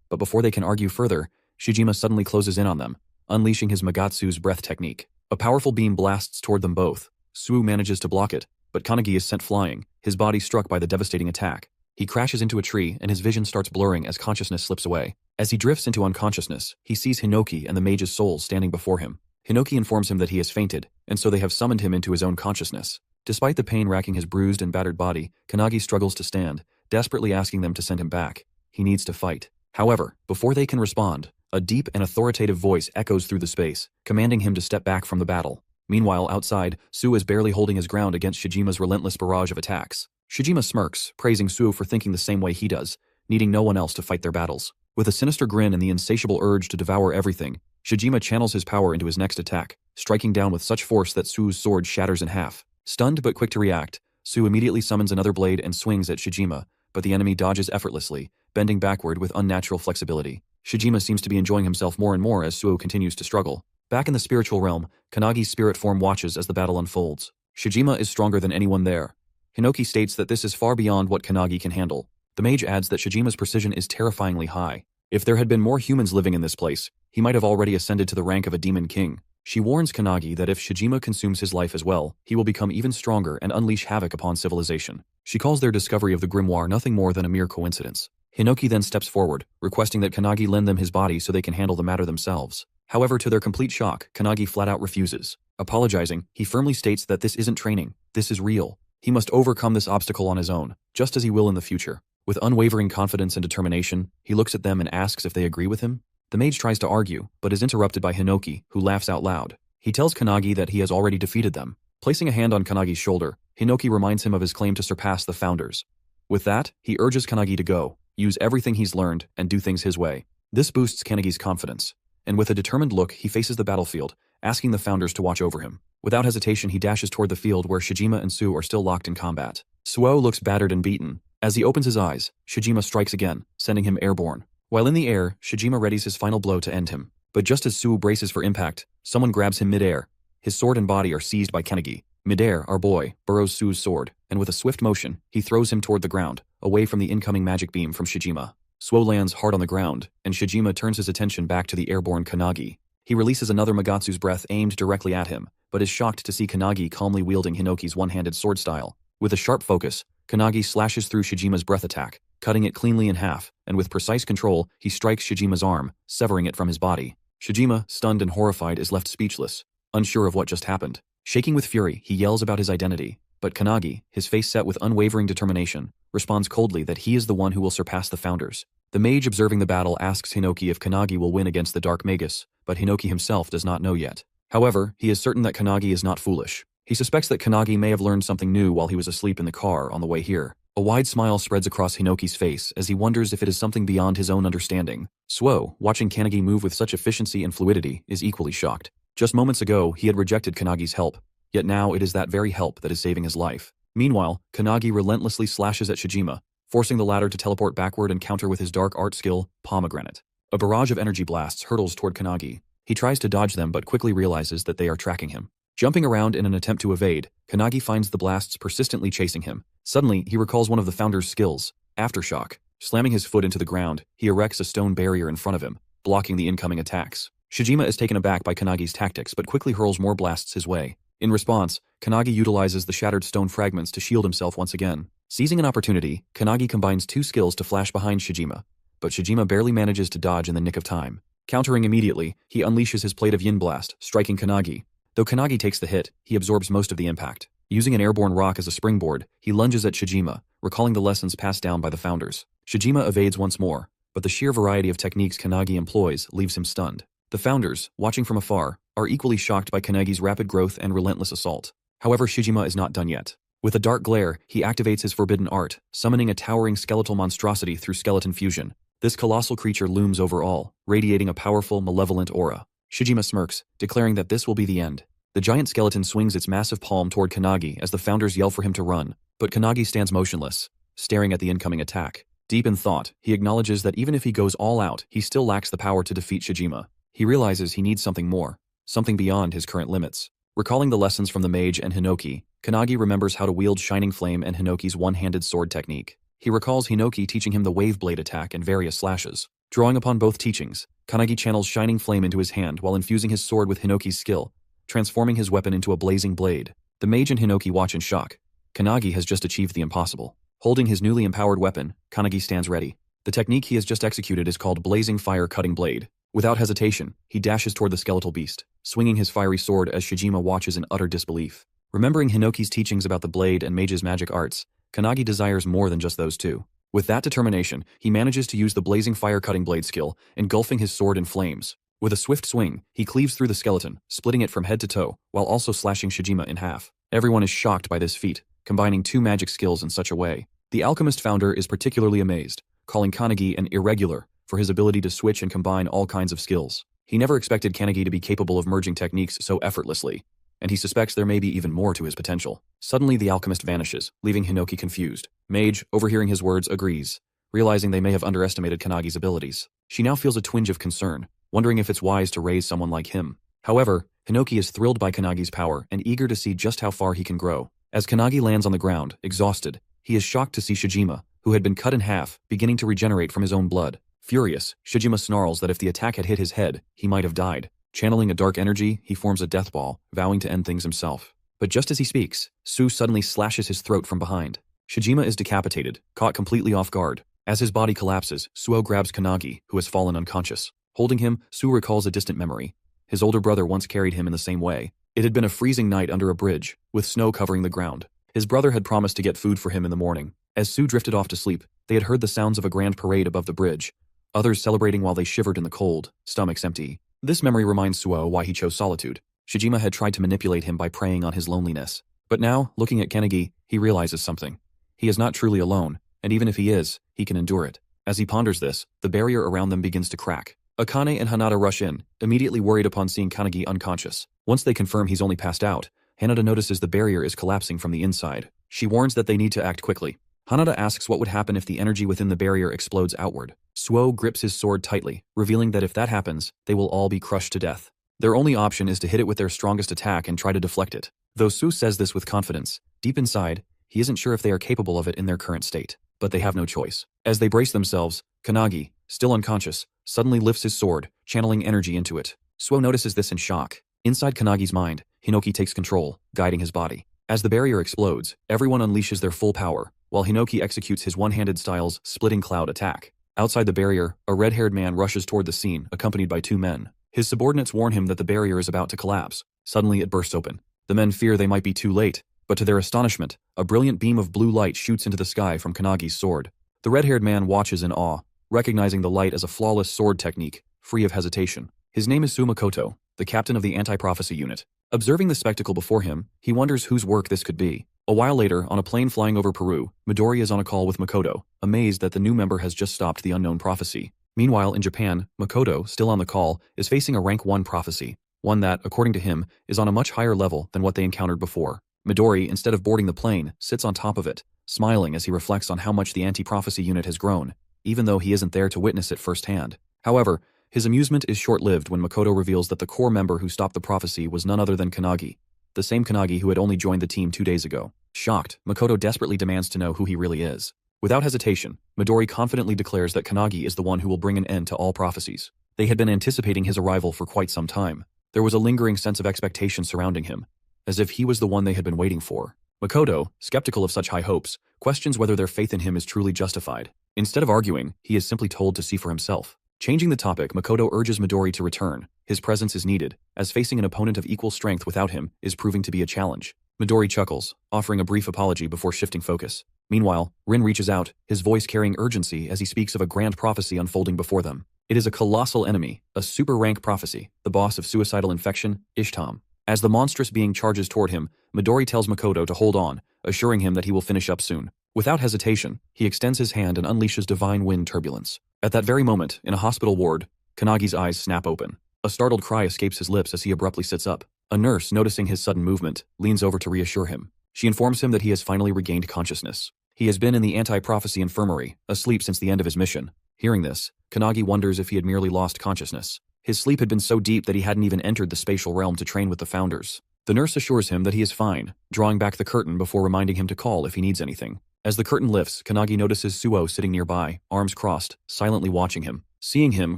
but before they can argue further, Shijima suddenly closes in on them, unleashing his Magatsu's breath technique. A powerful beam blasts toward them both. Suo manages to block it, but Kanagi is sent flying, his body struck by the devastating attack. He crashes into a tree and his vision starts blurring as consciousness slips away. As he drifts into unconsciousness, he sees Hinoki and the mage's soul standing before him. Hinoki informs him that he has fainted, and so they have summoned him into his own consciousness. Despite the pain racking his bruised and battered body, Kanagi struggles to stand, desperately asking them to send him back. He needs to fight. However, before they can respond, a deep and authoritative voice echoes through the space, commanding him to step back from the battle. Meanwhile, outside, Suo is barely holding his ground against Shijima's relentless barrage of attacks. Shijima smirks, praising Suo for thinking the same way he does, needing no one else to fight their battles. With a sinister grin and the insatiable urge to devour everything, Shijima channels his power into his next attack, striking down with such force that Suo's sword shatters in half. Stunned but quick to react, Suo immediately summons another blade and swings at Shijima, but the enemy dodges effortlessly, bending backward with unnatural flexibility. Shijima seems to be enjoying himself more and more as Suo continues to struggle. Back in the spiritual realm, Kanagi's spirit form watches as the battle unfolds. Shijima is stronger than anyone there. Hinoki states that this is far beyond what Kanagi can handle. The mage adds that Shijima's precision is terrifyingly high. If there had been more humans living in this place, he might have already ascended to the rank of a demon king. She warns Kanagi that if Shijima consumes his life as well, he will become even stronger and unleash havoc upon civilization. She calls their discovery of the grimoire nothing more than a mere coincidence. Hinoki then steps forward, requesting that Kanagi lend them his body so they can handle the matter themselves. However, to their complete shock, Kanagi flat out refuses. Apologizing, he firmly states that this isn't training, this is real. He must overcome this obstacle on his own, just as he will in the future. With unwavering confidence and determination, he looks at them and asks if they agree with him. The mage tries to argue, but is interrupted by Hinoki, who laughs out loud. He tells Kanagi that he has already defeated them. Placing a hand on Kanagi's shoulder, Hinoki reminds him of his claim to surpass the founders. With that, he urges Kanagi to go, use everything he's learned, and do things his way. This boosts Kanagi's confidence, and with a determined look, he faces the battlefield, asking the founders to watch over him. Without hesitation, he dashes toward the field where Shijima and Suo are still locked in combat. Suo looks battered and beaten. As he opens his eyes, Shijima strikes again, sending him airborne. While in the air, Shijima readies his final blow to end him. But just as Suo braces for impact, someone grabs him midair. His sword and body are seized by Kanagi. Midair, our boy burrows Suo's sword, and with a swift motion, he throws him toward the ground, away from the incoming magic beam from Shijima. Suo lands hard on the ground, and Shijima turns his attention back to the airborne Kanagi. He releases another Magatsu's breath aimed directly at him, but is shocked to see Kanagi calmly wielding Hinoki's one-handed sword style. With a sharp focus, Kanagi slashes through Shijima's breath attack, cutting it cleanly in half, and with precise control, he strikes Shijima's arm, severing it from his body. Shijima, stunned and horrified, is left speechless, unsure of what just happened. Shaking with fury, he yells about his identity, but Kanagi, his face set with unwavering determination, responds coldly that he is the one who will surpass the founders. The mage observing the battle asks Hinoki if Kanagi will win against the Dark Magus, but Hinoki himself does not know yet. However, he is certain that Kanagi is not foolish. He suspects that Kanagi may have learned something new while he was asleep in the car on the way here. A wide smile spreads across Hinoki's face as he wonders if it is something beyond his own understanding. Suo, watching Kanagi move with such efficiency and fluidity, is equally shocked. Just moments ago, he had rejected Kanagi's help, yet now it is that very help that is saving his life. Meanwhile, Kanagi relentlessly slashes at Shijima, forcing the latter to teleport backward and counter with his dark art skill, Pomegranate. A barrage of energy blasts hurtles toward Kanagi. He tries to dodge them but quickly realizes that they are tracking him. Jumping around in an attempt to evade, Kanagi finds the blasts persistently chasing him. Suddenly, he recalls one of the founder's skills, Aftershock. Slamming his foot into the ground, he erects a stone barrier in front of him, blocking the incoming attacks. Shijima is taken aback by Kanagi's tactics but quickly hurls more blasts his way. In response, Kanagi utilizes the shattered stone fragments to shield himself once again. Seizing an opportunity, Kanagi combines two skills to flash behind Shijima, but Shijima barely manages to dodge in the nick of time. Countering immediately, he unleashes his Plate of Yin Blast, striking Kanagi. Though Kanagi takes the hit, he absorbs most of the impact. Using an airborne rock as a springboard, he lunges at Shijima, recalling the lessons passed down by the founders. Shijima evades once more, but the sheer variety of techniques Kanagi employs leaves him stunned. The founders, watching from afar, are equally shocked by Kanagi's rapid growth and relentless assault. However, Shijima is not done yet. With a dark glare, he activates his forbidden art, summoning a towering skeletal monstrosity through skeleton fusion. This colossal creature looms over all, radiating a powerful, malevolent aura. Shijima smirks, declaring that this will be the end. The giant skeleton swings its massive palm toward Kanagi as the founders yell for him to run, but Kanagi stands motionless, staring at the incoming attack. Deep in thought, he acknowledges that even if he goes all out, he still lacks the power to defeat Shijima. He realizes he needs something more, something beyond his current limits. Recalling the lessons from the mage and Hinoki, Kanagi remembers how to wield Shining Flame and Hinoki's one-handed sword technique. He recalls Hinoki teaching him the Wave Blade attack and various slashes. Drawing upon both teachings, Kanagi channels Shining Flame into his hand while infusing his sword with Hinoki's skill, transforming his weapon into a blazing blade. The mage and Hinoki watch in shock. Kanagi has just achieved the impossible. Holding his newly empowered weapon, Kanagi stands ready. The technique he has just executed is called Blazing Fire Cutting Blade. Without hesitation, he dashes toward the skeletal beast, swinging his fiery sword as Shijima watches in utter disbelief. Remembering Hinoki's teachings about the blade and mage's magic arts, Kanagi desires more than just those two. With that determination, he manages to use the Blazing Fire Cutting Blade skill, engulfing his sword in flames. With a swift swing, he cleaves through the skeleton, splitting it from head to toe, while also slashing Shijima in half. Everyone is shocked by this feat, combining two magic skills in such a way. The alchemist founder is particularly amazed, calling Kanagi an irregular for his ability to switch and combine all kinds of skills. He never expected Kanagi to be capable of merging techniques so effortlessly, and he suspects there may be even more to his potential. Suddenly the alchemist vanishes, leaving Hinoki confused. Mage, overhearing his words, agrees, realizing they may have underestimated Kanagi's abilities. She now feels a twinge of concern, wondering if it's wise to raise someone like him. However, Hinoki is thrilled by Kanagi's power and eager to see just how far he can grow. As Kanagi lands on the ground, exhausted, he is shocked to see Shijima, who had been cut in half, beginning to regenerate from his own blood. Furious, Shijima snarls that if the attack had hit his head, he might have died. Channeling a dark energy, he forms a death ball, vowing to end things himself. But just as he speaks, Su suddenly slashes his throat from behind. Shijima is decapitated, caught completely off guard. As his body collapses, Suo grabs Kanagi, who has fallen unconscious. Holding him, Su recalls a distant memory. His older brother once carried him in the same way. It had been a freezing night under a bridge, with snow covering the ground. His brother had promised to get food for him in the morning. As Su drifted off to sleep, they had heard the sounds of a grand parade above the bridge, others celebrating while they shivered in the cold, stomachs empty. This memory reminds Suo why he chose solitude. Shijima had tried to manipulate him by preying on his loneliness. But now, looking at Kanagi, he realizes something. He is not truly alone, and even if he is, he can endure it. As he ponders this, the barrier around them begins to crack. Akane and Hanada rush in, immediately worried upon seeing Kanagi unconscious. Once they confirm he's only passed out, Hanada notices the barrier is collapsing from the inside. She warns that they need to act quickly. Hanada asks what would happen if the energy within the barrier explodes outward. Suo grips his sword tightly, revealing that if that happens, they will all be crushed to death. Their only option is to hit it with their strongest attack and try to deflect it. Though Su says this with confidence, deep inside, he isn't sure if they are capable of it in their current state. But they have no choice. As they brace themselves, Kanagi, still unconscious, suddenly lifts his sword, channeling energy into it. Suo notices this in shock. Inside Kanagi's mind, Hinoki takes control, guiding his body. As the barrier explodes, everyone unleashes their full power, while Hinoki executes his one-handed style's splitting cloud attack. Outside the barrier, a red-haired man rushes toward the scene, accompanied by two men. His subordinates warn him that the barrier is about to collapse. Suddenly it bursts open. The men fear they might be too late, but to their astonishment, a brilliant beam of blue light shoots into the sky from Kanagi's sword. The red-haired man watches in awe, recognizing the light as a flawless sword technique, free of hesitation. His name is Su Makoto, the captain of the anti-prophecy unit. Observing the spectacle before him, he wonders whose work this could be. A while later, on a plane flying over Peru, Midori is on a call with Makoto, amazed that the new member has just stopped the unknown prophecy. Meanwhile, in Japan, Makoto, still on the call, is facing a rank 1 prophecy, one that, according to him, is on a much higher level than what they encountered before. Midori, instead of boarding the plane, sits on top of it, smiling as he reflects on how much the anti-prophecy unit has grown, even though he isn't there to witness it firsthand. However, his amusement is short-lived when Makoto reveals that the core member who stopped the prophecy was none other than Kanagi, the same Kanagi who had only joined the team 2 days ago. Shocked, Makoto desperately demands to know who he really is. Without hesitation, Midori confidently declares that Kanagi is the one who will bring an end to all prophecies. They had been anticipating his arrival for quite some time. There was a lingering sense of expectation surrounding him, as if he was the one they had been waiting for. Makoto, skeptical of such high hopes, questions whether their faith in him is truly justified. Instead of arguing, he is simply told to see for himself. Changing the topic, Makoto urges Midori to return. His presence is needed, as facing an opponent of equal strength without him is proving to be a challenge. Midori chuckles, offering a brief apology before shifting focus. Meanwhile, Rin reaches out, his voice carrying urgency as he speaks of a grand prophecy unfolding before them. It is a colossal enemy, a super-rank prophecy, the boss of suicidal infection, Ishtam. As the monstrous being charges toward him, Midori tells Makoto to hold on, assuring him that he will finish up soon. Without hesitation, he extends his hand and unleashes divine wind turbulence. At that very moment, in a hospital ward, Kanagi's eyes snap open. A startled cry escapes his lips as he abruptly sits up. A nurse, noticing his sudden movement, leans over to reassure him. She informs him that he has finally regained consciousness. He has been in the anti-prophecy infirmary, asleep since the end of his mission. Hearing this, Kanagi wonders if he had merely lost consciousness. His sleep had been so deep that he hadn't even entered the spatial realm to train with the founders. The nurse assures him that he is fine, drawing back the curtain before reminding him to call if he needs anything. As the curtain lifts, Kanagi notices Suo sitting nearby, arms crossed, silently watching him. Seeing him,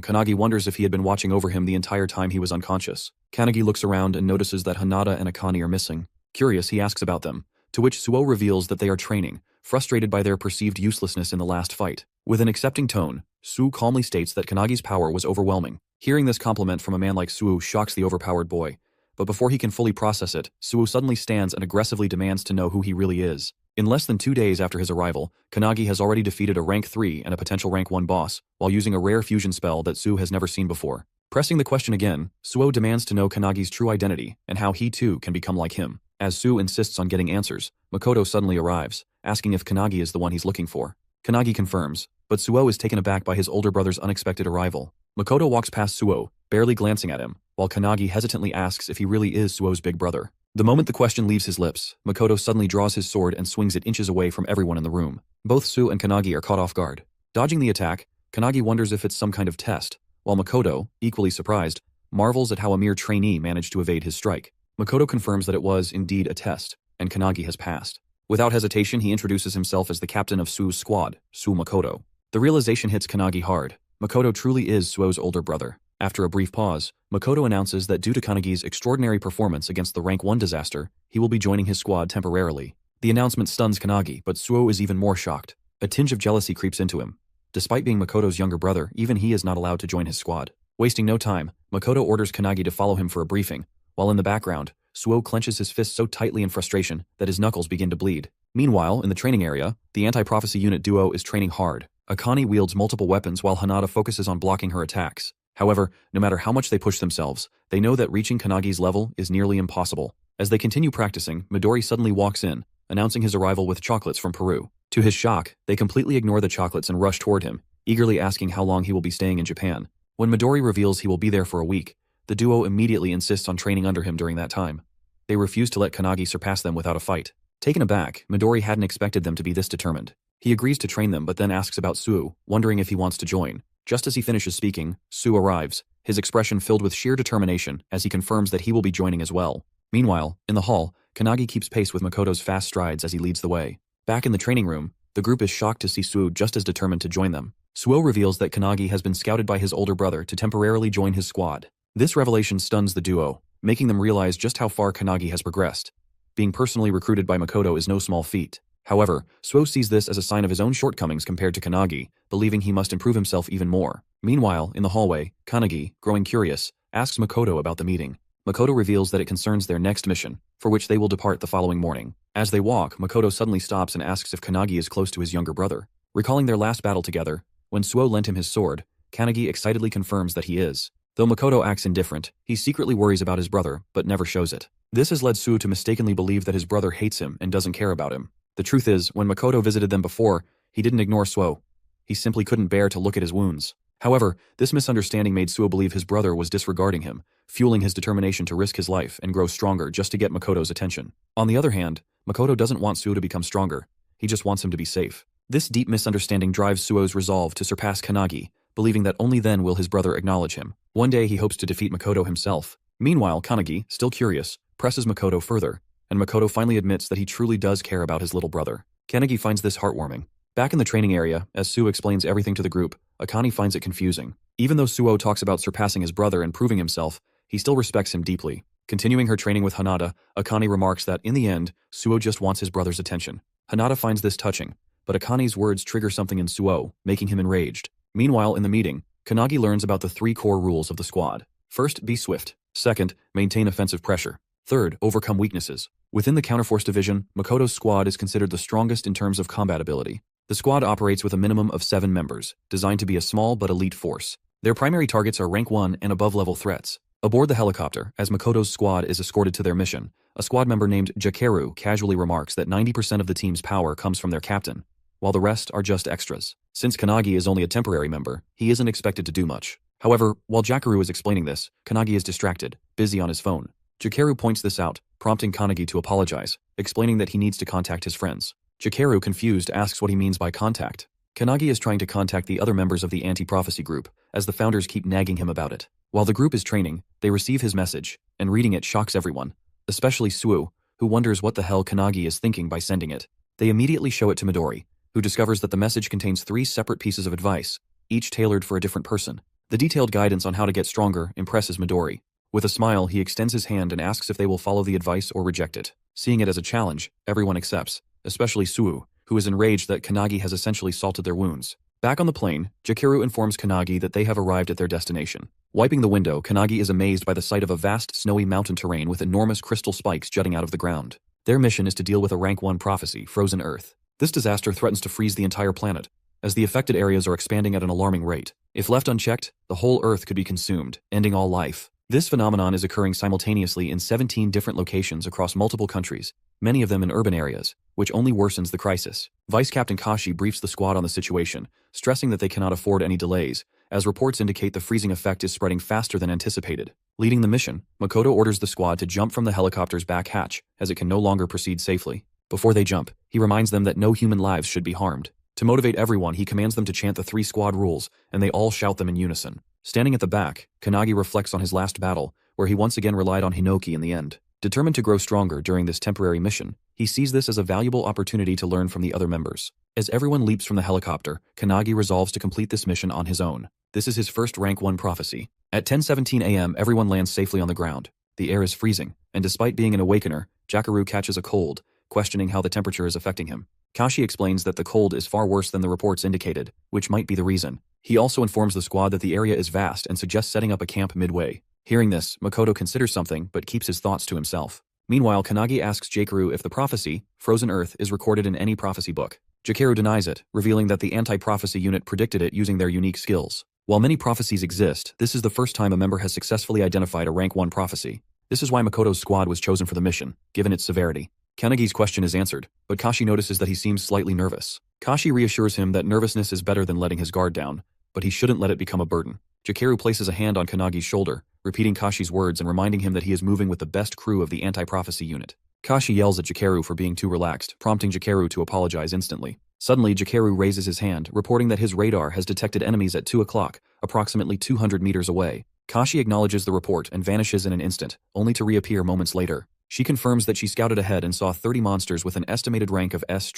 Kanagi wonders if he had been watching over him the entire time he was unconscious. Kanagi looks around and notices that Hinata and Akane are missing. Curious, he asks about them, to which Suo reveals that they are training, frustrated by their perceived uselessness in the last fight. With an accepting tone, Suo calmly states that Kanagi's power was overwhelming. Hearing this compliment from a man like Suo shocks the overpowered boy, but before he can fully process it, Suo suddenly stands and aggressively demands to know who he really is. In less than 2 days after his arrival, Kanagi has already defeated a rank 3 and a potential rank 1 boss, while using a rare fusion spell that Suo has never seen before. Pressing the question again, Suo demands to know Kanagi's true identity and how he too can become like him. As Suo insists on getting answers, Makoto suddenly arrives, asking if Kanagi is the one he's looking for. Kanagi confirms, but Suo is taken aback by his older brother's unexpected arrival. Makoto walks past Suo, barely glancing at him, while Kanagi hesitantly asks if he really is Suo's big brother. The moment the question leaves his lips, Makoto suddenly draws his sword and swings it inches away from everyone in the room. Both Suo and Kanagi are caught off guard. Dodging the attack, Kanagi wonders if it's some kind of test, while Makoto, equally surprised, marvels at how a mere trainee managed to evade his strike. Makoto confirms that it was indeed a test, and Kanagi has passed. Without hesitation, he introduces himself as the captain of Suo's squad, Suo Makoto. The realization hits Kanagi hard. Makoto truly is Suo's older brother. After a brief pause, Makoto announces that due to Kanagi's extraordinary performance against the rank 1 disaster, he will be joining his squad temporarily. The announcement stuns Kanagi, but Suo is even more shocked. A tinge of jealousy creeps into him. Despite being Makoto's younger brother, even he is not allowed to join his squad. Wasting no time, Makoto orders Kanagi to follow him for a briefing, while in the background, Suo clenches his fist so tightly in frustration that his knuckles begin to bleed. Meanwhile, in the training area, the anti-prophecy unit duo is training hard. Akane wields multiple weapons while Hinata focuses on blocking her attacks. However, no matter how much they push themselves, they know that reaching Kanagi's level is nearly impossible. As they continue practicing, Midori suddenly walks in, announcing his arrival with chocolates from Peru. To his shock, they completely ignore the chocolates and rush toward him, eagerly asking how long he will be staying in Japan. When Midori reveals he will be there for a week, the duo immediately insists on training under him during that time. They refuse to let Kanagi surpass them without a fight. Taken aback, Midori hadn't expected them to be this determined. He agrees to train them but then asks about Suo, wondering if he wants to join. Just as he finishes speaking, Suo arrives, his expression filled with sheer determination as he confirms that he will be joining as well. Meanwhile, in the hall, Kanagi keeps pace with Makoto's fast strides as he leads the way. Back in the training room, the group is shocked to see Suo just as determined to join them. Suo reveals that Kanagi has been scouted by his older brother to temporarily join his squad. This revelation stuns the duo, making them realize just how far Kanagi has progressed. Being personally recruited by Makoto is no small feat. However, Suo sees this as a sign of his own shortcomings compared to Kanagi, believing he must improve himself even more. Meanwhile, in the hallway, Kanagi, growing curious, asks Makoto about the meeting. Makoto reveals that it concerns their next mission, for which they will depart the following morning. As they walk, Makoto suddenly stops and asks if Kanagi is close to his younger brother. Recalling their last battle together, when Suo lent him his sword, Kanagi excitedly confirms that he is. Though Makoto acts indifferent, he secretly worries about his brother, but never shows it. This has led Suo to mistakenly believe that his brother hates him and doesn't care about him. The truth is, when Makoto visited them before, he didn't ignore Suo. He simply couldn't bear to look at his wounds. However, this misunderstanding made Suo believe his brother was disregarding him, fueling his determination to risk his life and grow stronger just to get Makoto's attention. On the other hand, Makoto doesn't want Suo to become stronger. He just wants him to be safe. This deep misunderstanding drives Suo's resolve to surpass Kanagi, believing that only then will his brother acknowledge him. One day he hopes to defeat Makoto himself. Meanwhile, Kanagi, still curious, presses Makoto further, and Makoto finally admits that he truly does care about his little brother. Kanagi finds this heartwarming. Back in the training area, as Suo explains everything to the group, Akane finds it confusing. Even though Suo talks about surpassing his brother and proving himself, he still respects him deeply. Continuing her training with Hinata, Akane remarks that, in the end, Suo just wants his brother's attention. Hinata finds this touching, but Akane's words trigger something in Suo, making him enraged. Meanwhile, in the meeting, Kanagi learns about the 3 core rules of the squad. First, be swift. Second, maintain offensive pressure. Third, overcome weaknesses. Within the Counterforce division, Makoto's squad is considered the strongest in terms of combat ability. The squad operates with a minimum of 7 members, designed to be a small but elite force. Their primary targets are rank 1 and above-level threats. Aboard the helicopter, as Makoto's squad is escorted to their mission, a squad member named Jakeru casually remarks that 90% of the team's power comes from their captain, while the rest are just extras. Since Kanagi is only a temporary member, he isn't expected to do much. However, while Jakeru is explaining this, Kanagi is distracted, busy on his phone. Jakeru points this out, prompting Kanagi to apologize, explaining that he needs to contact his friends. Jakeru, confused, asks what he means by contact. Kanagi is trying to contact the other members of the anti-prophecy group, as the founders keep nagging him about it. While the group is training, they receive his message, and reading it shocks everyone, especially Suo, who wonders what the hell Kanagi is thinking by sending it. They immediately show it to Midori, who discovers that the message contains 3 separate pieces of advice, each tailored for a different person. The detailed guidance on how to get stronger impresses Midori. With a smile, he extends his hand and asks if they will follow the advice or reject it. Seeing it as a challenge, everyone accepts, especially Suo, who is enraged that Kanagi has essentially salted their wounds. Back on the plane, Jakeru informs Kanagi that they have arrived at their destination. Wiping the window, Kanagi is amazed by the sight of a vast, snowy mountain terrain with enormous crystal spikes jutting out of the ground. Their mission is to deal with a Rank 1 prophecy, Frozen Earth. This disaster threatens to freeze the entire planet, as the affected areas are expanding at an alarming rate. If left unchecked, the whole Earth could be consumed, ending all life. This phenomenon is occurring simultaneously in 17 different locations across multiple countries, many of them in urban areas, which only worsens the crisis. Vice Captain Kashi briefs the squad on the situation, stressing that they cannot afford any delays, as reports indicate the freezing effect is spreading faster than anticipated. Leading the mission, Makoto orders the squad to jump from the helicopter's back hatch, as it can no longer proceed safely. Before they jump, he reminds them that no human lives should be harmed. To motivate everyone, he commands them to chant the 3 squad rules, and they all shout them in unison. Standing at the back, Kanagi reflects on his last battle, where he once again relied on Hinoki in the end. Determined to grow stronger during this temporary mission, he sees this as a valuable opportunity to learn from the other members. As everyone leaps from the helicopter, Kanagi resolves to complete this mission on his own. This is his first Rank 1 prophecy. At 10:17 a.m., everyone lands safely on the ground. The air is freezing, and despite being an awakener, Jakeru catches a cold, questioning how the temperature is affecting him. Kashi explains that the cold is far worse than the reports indicated, which might be the reason. He also informs the squad that the area is vast and suggests setting up a camp midway. Hearing this, Makoto considers something but keeps his thoughts to himself. Meanwhile, Kanagi asks Jakeru if the prophecy, Frozen Earth, is recorded in any prophecy book. Jakeru denies it, revealing that the anti-prophecy unit predicted it using their unique skills. While many prophecies exist, this is the first time a member has successfully identified a Rank 1 prophecy. This is why Makoto's squad was chosen for the mission, given its severity. Kanagi's question is answered, but Kashi notices that he seems slightly nervous. Kashi reassures him that nervousness is better than letting his guard down, but he shouldn't let it become a burden. Jakeru places a hand on Kanagi's shoulder, repeating Kashi's words and reminding him that he is moving with the best crew of the anti-prophecy unit. Kashi yells at Jakeru for being too relaxed, prompting Jakeru to apologize instantly. Suddenly, Jakeru raises his hand, reporting that his radar has detected enemies at 2 o'clock, approximately 200 meters away. Kashi acknowledges the report and vanishes in an instant, only to reappear moments later. She confirms that she scouted ahead and saw 30 monsters with an estimated rank of S++.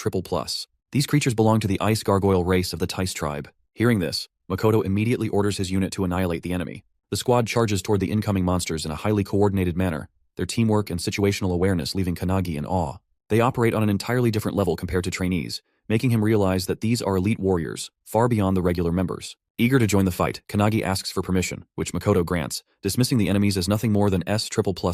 These creatures belong to the ice gargoyle race of the Tice tribe. Hearing this, Makoto immediately orders his unit to annihilate the enemy. The squad charges toward the incoming monsters in a highly coordinated manner, their teamwork and situational awareness leaving Kanagi in awe. They operate on an entirely different level compared to trainees, making him realize that these are elite warriors, far beyond the regular members. Eager to join the fight, Kanagi asks for permission, which Makoto grants, dismissing the enemies as nothing more than S++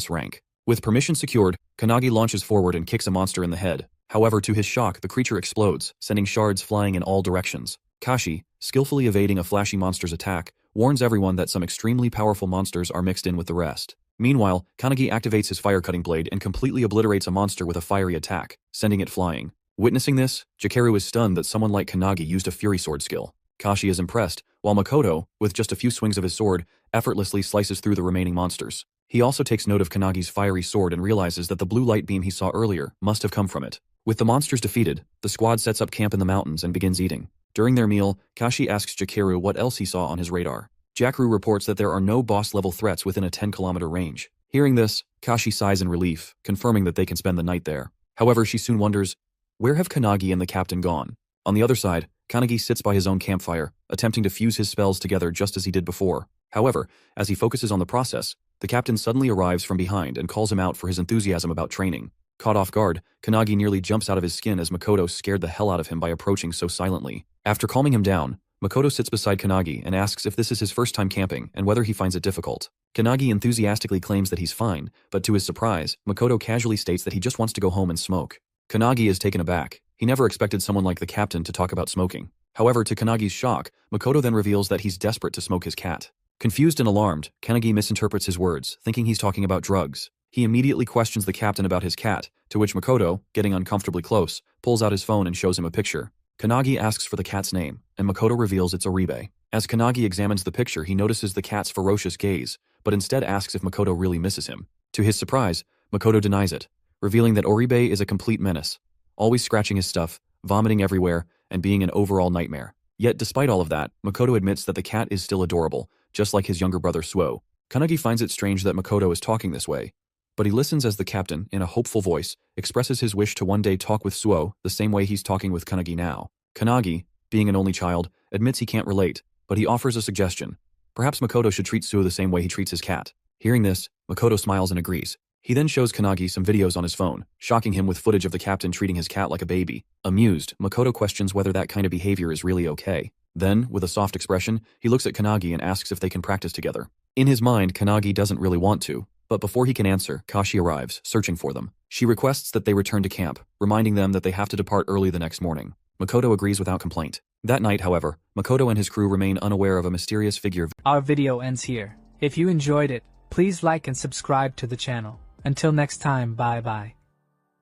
rank. With permission secured, Kanagi launches forward and kicks a monster in the head. However, to his shock, the creature explodes, sending shards flying in all directions. Kashi, skillfully evading a flashy monster's attack, warns everyone that some extremely powerful monsters are mixed in with the rest. Meanwhile, Kanagi activates his fire-cutting blade and completely obliterates a monster with a fiery attack, sending it flying. Witnessing this, Jakeru is stunned that someone like Kanagi used a Fury Sword skill. Kashi is impressed, while Makoto, with just a few swings of his sword, effortlessly slices through the remaining monsters. He also takes note of Kanagi's fiery sword and realizes that the blue light beam he saw earlier must have come from it. With the monsters defeated, the squad sets up camp in the mountains and begins eating. During their meal, Kashi asks Jakeru what else he saw on his radar. Jakeru reports that there are no boss-level threats within a 10-kilometer range. Hearing this, Kashi sighs in relief, confirming that they can spend the night there. However, she soon wonders, where have Kanagi and the captain gone? On the other side, Kanagi sits by his own campfire, attempting to fuse his spells together just as he did before. However, as he focuses on the process, the captain suddenly arrives from behind and calls him out for his enthusiasm about training. Caught off guard, Kanagi nearly jumps out of his skin as Makoto scared the hell out of him by approaching so silently. After calming him down, Makoto sits beside Kanagi and asks if this is his first time camping and whether he finds it difficult. Kanagi enthusiastically claims that he's fine, but to his surprise, Makoto casually states that he just wants to go home and smoke. Kanagi is taken aback. He never expected someone like the captain to talk about smoking. However, to Kanagi's shock, Makoto then reveals that he's desperate to smoke his cat. Confused and alarmed, Kanagi misinterprets his words, thinking he's talking about drugs. He immediately questions the captain about his cat, to which Makoto, getting uncomfortably close, pulls out his phone and shows him a picture. Kanagi asks for the cat's name, and Makoto reveals it's Oribe. As Kanagi examines the picture, he notices the cat's ferocious gaze, but instead asks if Makoto really misses him. To his surprise, Makoto denies it, revealing that Oribe is a complete menace, always scratching his stuff, vomiting everywhere, and being an overall nightmare. Yet despite all of that, Makoto admits that the cat is still adorable, just like his younger brother Suo. Kanagi finds it strange that Makoto is talking this way, but he listens as the captain, in a hopeful voice, expresses his wish to one day talk with Suo the same way he's talking with Kanagi now. Kanagi, being an only child, admits he can't relate, but he offers a suggestion. Perhaps Makoto should treat Suo the same way he treats his cat. Hearing this, Makoto smiles and agrees. He then shows Kanagi some videos on his phone, shocking him with footage of the captain treating his cat like a baby. Amused, Makoto questions whether that kind of behavior is really okay. Then, with a soft expression, he looks at Kanagi and asks if they can practice together. In his mind, Kanagi doesn't really want to, but before he can answer, Kashi arrives, searching for them. She requests that they return to camp, reminding them that they have to depart early the next morning. Makoto agrees without complaint. That night, however, Makoto and his crew remain unaware of a mysterious figure. Our video ends here. If you enjoyed it, please like and subscribe to the channel. Until next time, bye bye.